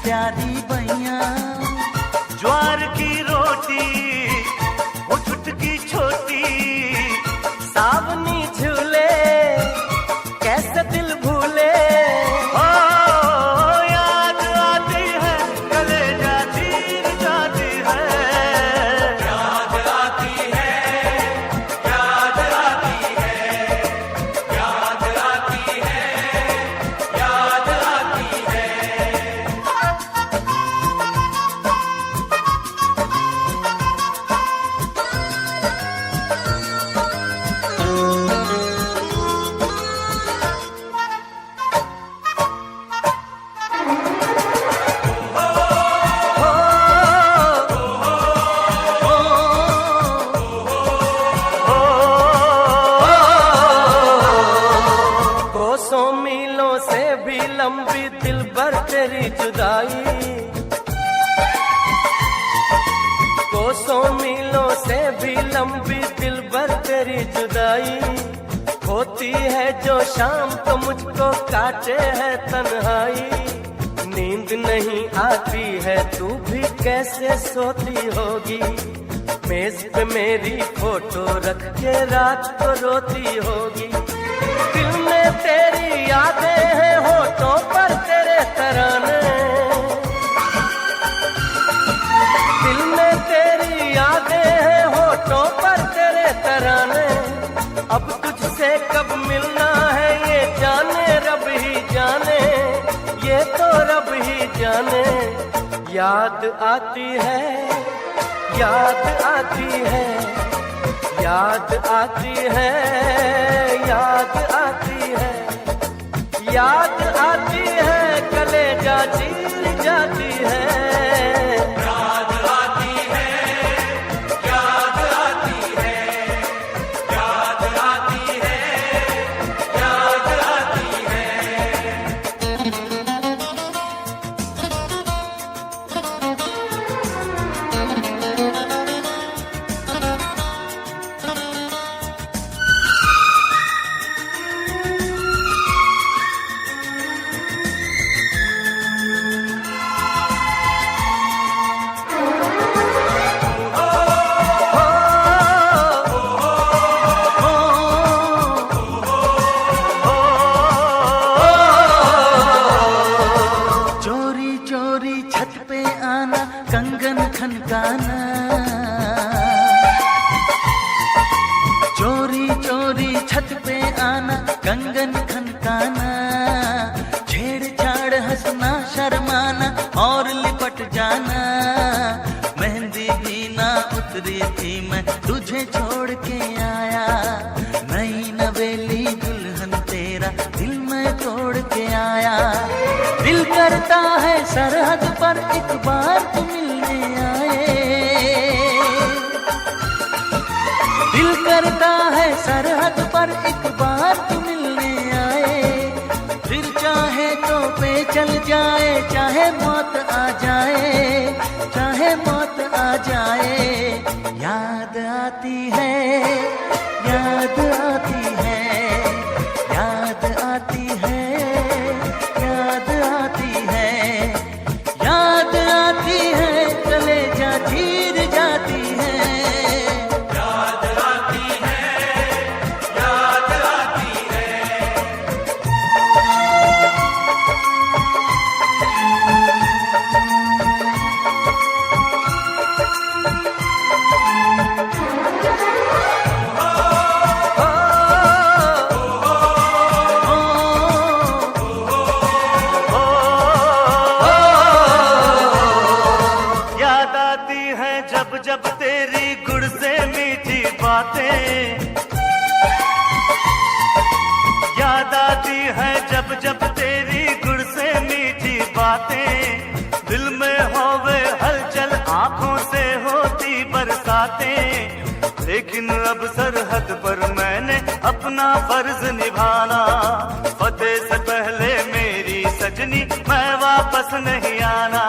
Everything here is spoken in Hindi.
प्यारी बैया। ज्वार की रोटी वो चुटकी छोटी, सावनी झूले कैसे दिल भूले। ओ याद आती है कलेजा चीर जाती है। याद आती है, याद आती है, याद आती है, याद आती है। कोसों मीलों से भी लंबी दिल भर तेरी जुदाई। कोसों मीलों से भी लंबी दिल भर तेरी जुदाई। होती है जो शाम तो मुझको काटे है तन्हाई। नींद नहीं आती है तू भी कैसे सोती होगी। मेज पे मेरी फोटो रख के रात को रोती होगी। दिल में तेरी यादें हैं, होठों पर तेरे तराने। दिल में तेरी यादें हैं, होठों पर तेरे तराने। अब तुझसे कब मिलना है ये जाने रब ही जाने, ये तो रब ही जाने। याद आती है, याद आती है, याद आती है, याद आती है, याद आती है, कलेजा चीर जाती है। याद आती है, याद आती है, याद आती है, याद आती है। चोरी चोरी छत पे आना, कंगन खनकाना। चोरी चोरी छत पे आना, कंगन खनकाना। छेड़छाड़ हंसना शर्माना और लिपट जाना। मेहंदी भी ना उतरी थी मैं तुझे छोड़ के आया। नई नवेली दुल्हन तेरा दिल मैं तोड़ के आया। दिल करता है सरहद पर एक बार तू मिलने आए। दिल करता है सरहद पर एक बार तू मिलने आए। फिर चाहे तो पे चल जाए, चाहे मौत आ जाए, चाहे मौत आ जाए। याद आती है, याद आती है, याद आती है, याद आती है, याद आती है, कलेजा चीर जाती है। याद आती है, याद आती है। याद आती है जब जब तेरी गुड़ से मीठी बातें। याद आती है जब जब तेरी गुड़ से मीठी बातें। दिल में होवे हलचल, आंखों से होती बरसातें। लेकिन अब सरहद पर मैंने अपना फर्ज निभाना। फतेह से पहले मेरी सजनी मैं वापस नहीं आना।